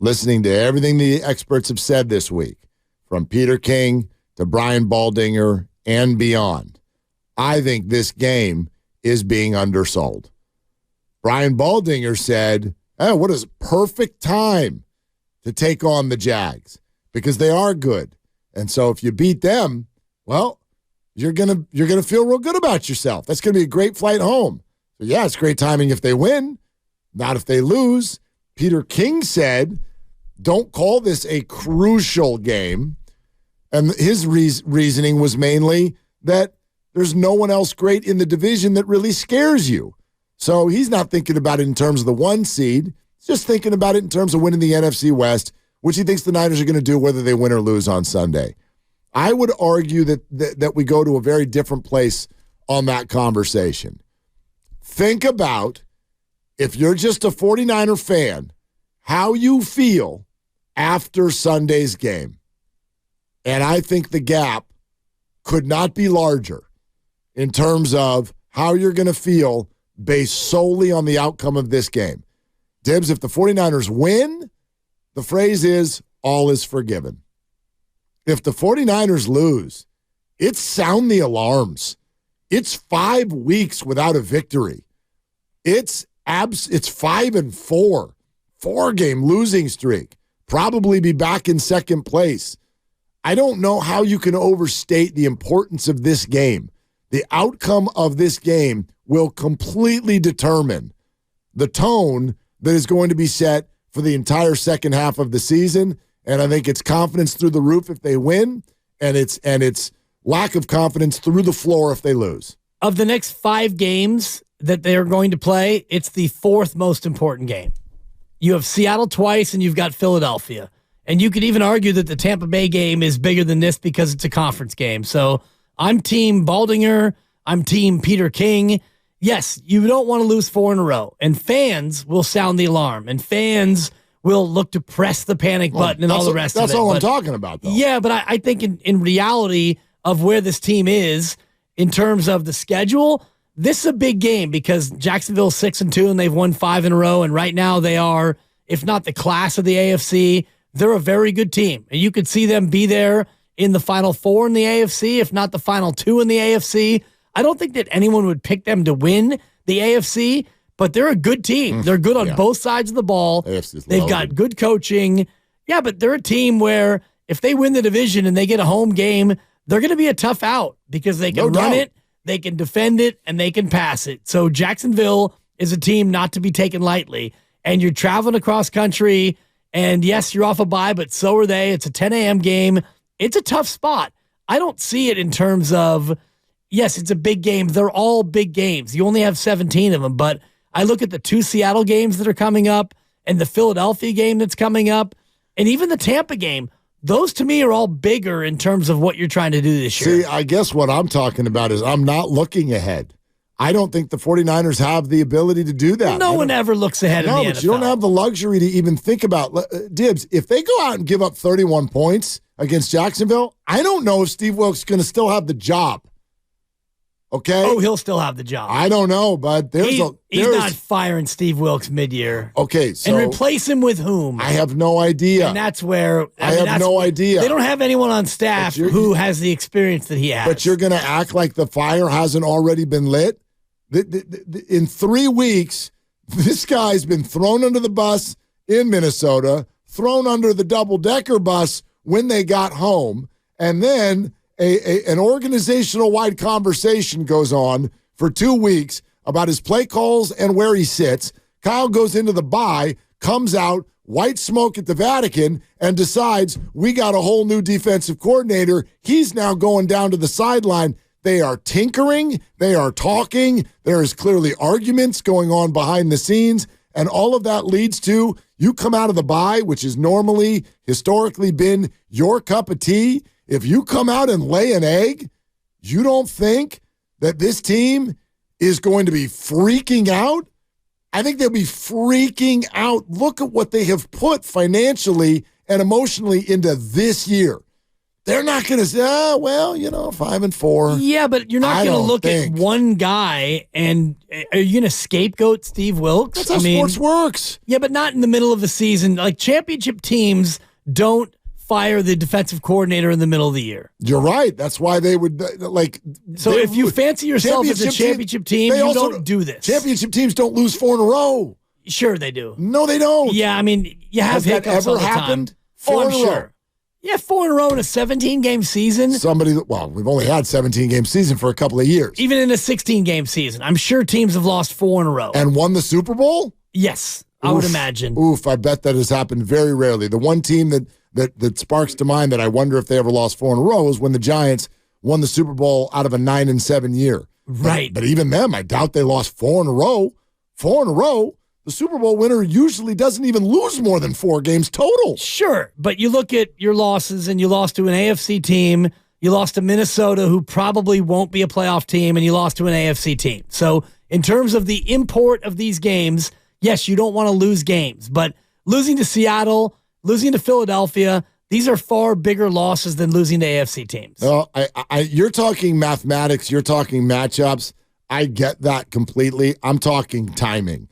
listening to everything the experts have said this week, from Peter King to Brian Baldinger and beyond, I think this game is being undersold. Brian Baldinger said, "Oh, what is perfect time to take on the Jags because they are good. And so if you beat them, well, you're gonna feel real good about yourself. That's gonna be a great flight home. So yeah, it's great timing if they win, not if they lose." Peter King said, "Don't call this a crucial game." And his reasoning was mainly that there's no one else great in the division that really scares you. So he's not thinking about it in terms of the 1 seed. He's just thinking about it in terms of winning the NFC West, which he thinks the Niners are going to do whether they win or lose on Sunday. I would argue that we go to a very different place on that conversation. Think about, if you're just a 49er fan, how you feel after Sunday's game. And I think the gap could not be larger in terms of how you're going to feel based solely on the outcome of this game. Dibs, if the 49ers win, the phrase is, all is forgiven. If the 49ers lose, it's sound the alarms. It's 5 weeks without a victory. It's 5-4, 4-game losing streak. Probably be back in second place. I don't know how you can overstate the importance of this game. The outcome of this game will completely determine the tone that is going to be set for the entire second half of the season. And I think it's confidence through the roof if they win, and it's lack of confidence through the floor if they lose. Of the next 5 games that they're going to play, it's the 4th most important game. You have Seattle twice, and you've got Philadelphia. And you could even argue that the Tampa Bay game is bigger than this because it's a conference game. So I'm team Baldinger. I'm team Peter King. Yes, you don't want to lose 4 in a row. And fans will sound the alarm. And fans will look to press the panic button and all the rest of it. That's all I'm talking about, though. Yeah, but I think in reality of where this team is in terms of the schedule, this is a big game because Jacksonville's 6-2 and they've won 5 in a row. And right now they are, if not the class of the AFC, they're a very good team. And you could see them be there in the Final 4 in the AFC, if not the Final 2 in the AFC. I don't think that anyone would pick them to win the AFC, but they're a good team. They're good on both sides of the ball. They've got good coaching. Yeah, but they're a team where if they win the division and they get a home game, they're going to be a tough out because they can run it, they can defend it, and they can pass it. So Jacksonville is a team not to be taken lightly. And you're traveling across country, and yes, you're off a bye, but so are they. It's a 10 a.m. game. It's a tough spot. I don't see it in terms of, yes, it's a big game. They're all big games. You only have 17 of them, but I look at the 2 Seattle games that are coming up and the Philadelphia game that's coming up and even the Tampa game. Those, to me, are all bigger in terms of what you're trying to do this year. See, I guess what I'm talking about is I'm not looking ahead. I don't think the 49ers have the ability to do that. No one ever looks ahead in the NFL. No, but you don't have the luxury to even think about. Dibs, if they go out and give up 31 points against Jacksonville, I don't know if Steve Wilks is going to still have the job. Okay? Oh, he'll still have the job. I don't know, but he's not firing Steve Wilks mid-year. Okay, so... And replace him with whom? I have no idea. And that's where... I have no idea. They don't have anyone on staff who has the experience that he has. But you're going to act like the fire hasn't already been lit? In 3 weeks, this guy's been thrown under the bus in Minnesota, thrown under the double-decker bus when they got home, and then an organizational-wide conversation goes on for 2 weeks about his play calls and where he sits. Kyle goes into the bye, comes out, white smoke at the Vatican, and decides we got a whole new defensive coordinator. He's now going down to the sideline. They are tinkering. They are talking. There is clearly arguments going on behind the scenes. And all of that leads to you come out of the bye, which has normally, historically been your cup of tea. If you come out and lay an egg, you don't think that this team is going to be freaking out? I think they'll be freaking out. Look at what they have put financially and emotionally into this year. They're not going to say, 5-4. Yeah, but you're not going to look at one guy and are you going to scapegoat Steve Wilks? That's how sports works. Yeah, but not in the middle of the season. Like, championship teams don't fire the defensive coordinator in the middle of the year. You're right. That's why they would, So if you fancy yourself as a championship team, you don't do this. Championship teams don't lose 4 in a row. Sure they do. No, they don't. Yeah, I mean, you have hiccups all the time. Has that ever happened? 4 in a row. Sure. Yeah, 4 in a row in a 17-game season. We've only had 17-game season for a couple of years. Even in a 16-game season. I'm sure teams have lost 4 in a row. And won the Super Bowl? Yes, I would imagine. I bet that has happened very rarely. The one team that sparks to mind that I wonder if they ever lost 4 in a row is when the Giants won the Super Bowl out of a 9-7 year. Right. But even them, I doubt they lost 4 in a row. 4 in a row. The Super Bowl winner usually doesn't even lose more than 4 games total. Sure, but you look at your losses, and you lost to an AFC team. You lost to Minnesota, who probably won't be a playoff team, and you lost to an AFC team. So in terms of the import of these games, yes, you don't want to lose games. But losing to Seattle, losing to Philadelphia, these are far bigger losses than losing to AFC teams. Well, you're talking mathematics. You're talking matchups. I get that completely. I'm talking timing.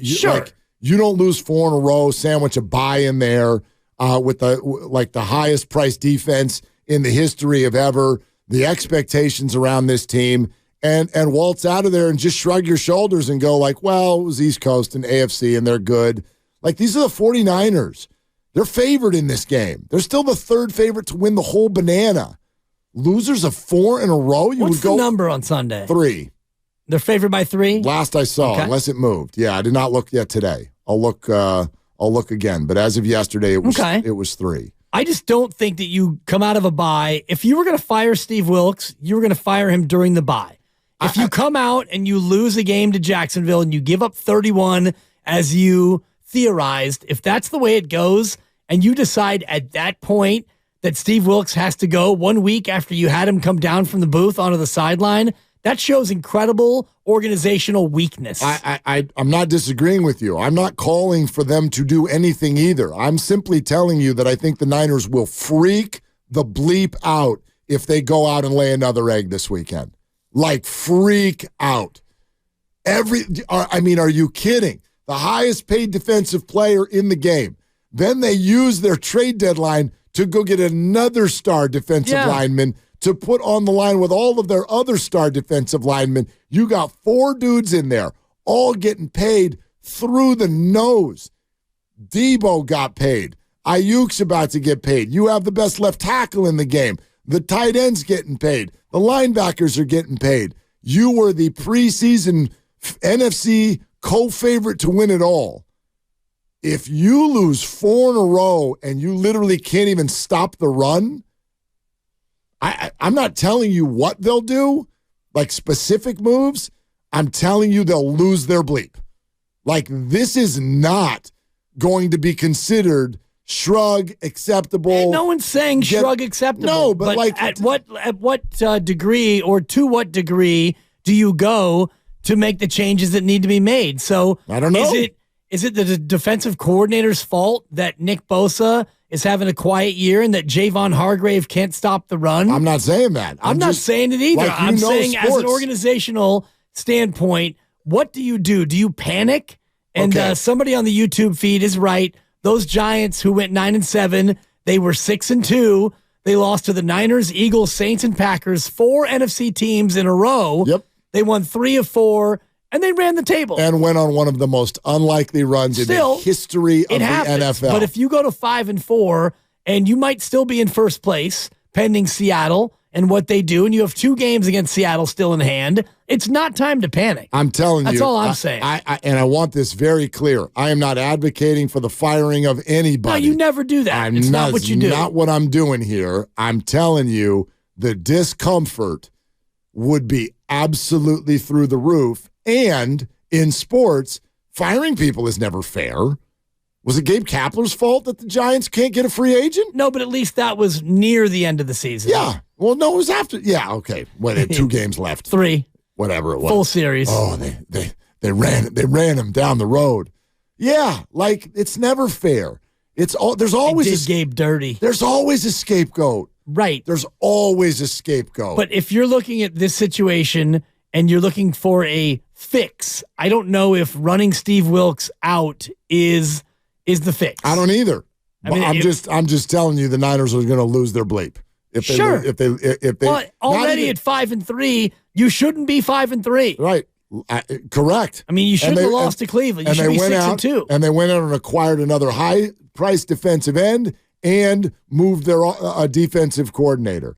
Sure. You don't lose 4 in a row, sandwich a bye in there with the highest priced defense in the history of ever, the expectations around this team, and waltz out of there and just shrug your shoulders and go like, well, it was East Coast and AFC and they're good. Like, these are the 49ers. They're favored in this game. They're still the 3rd favorite to win the whole banana. Losers of 4 in a row? What's the number on Sunday? 3. They're favored by 3? Last I saw, unless it moved. Yeah, I did not look yet today. I'll look again. But as of yesterday, it was 3. I just don't think that you come out of a bye. If you were going to fire Steve Wilks, you were going to fire him during the bye. If you come out and you lose a game to Jacksonville and you give up 31 as you theorized, if that's the way it goes and you decide at that point that Steve Wilks has to go 1 week after you had him come down from the booth onto the sideline, that shows incredible organizational weakness. I'm not disagreeing with you. I'm not calling for them to do anything either. I'm simply telling you that I think the Niners will freak the bleep out if they go out and lay another egg this weekend. Like, freak out. Are you kidding? The highest paid defensive player in the game. Then they use their trade deadline to go get another star defensive lineman to put on the line with all of their other star defensive linemen. You got 4 dudes in there, all getting paid through the nose. Debo got paid. Ayuk's about to get paid. You have the best left tackle in the game. The tight end's getting paid. The linebackers are getting paid. You were the preseason NFC co-favorite to win it all. If you lose 4 in a row and you literally can't even stop the run, I'm not telling you what they'll do, like specific moves. I'm telling you they'll lose their bleep. Like, this is not going to be considered shrug acceptable. No one's saying shrug acceptable. No, but like, at what degree or to what degree do you go to make the changes that need to be made? So I don't know. Is it the defensive coordinator's fault that Nick Bosa is having a quiet year and that Javon Hargrave can't stop the run? I'm not saying that. I'm not saying it either. Like, I'm saying sports. As an organizational standpoint, what do you do? Do you panic? And somebody on the YouTube feed is right. Those Giants who went 9-7, they were 6-2. They lost to the Niners, Eagles, Saints, and Packers, 4 NFC teams in a row. Yep. They won 3 of 4. And they ran the table. And went on one of the most unlikely runs in the history of the NFL. But if you go to 5-4, and you might still be in first place, pending Seattle and what they do, and you have 2 games against Seattle still in hand, it's not time to panic. I'm telling you. That's all I'm saying. And I want this very clear. I am not advocating for the firing of anybody. No, you never do that. It's not what you do. Not what I'm doing here. I'm telling you the discomfort would be absolutely through the roof. And in sports, firing people is never fair. Was it Gabe Kapler's fault that the Giants can't get a free agent? No, but at least that was near the end of the season. Yeah. Well, no, it was after. Yeah, okay. Well, they had 2 games left. 3. Whatever it was. Full series. Oh, they ran him down the road. Yeah, like, it's never fair. There's always Gabe dirty. There's always a scapegoat. Right. There's always a scapegoat. But if you're looking at this situation and you're looking for a fix, I don't know if running Steve Wilks out is the fix. I don't either. I mean, I'm just telling you, the Niners are going to lose their bleep. If they already at 5-3, you shouldn't be 5-3. Right. Correct. I mean, you shouldn't have lost to Cleveland. You should be 6-2. And they went out and acquired another high-priced defensive end and moved their defensive coordinator.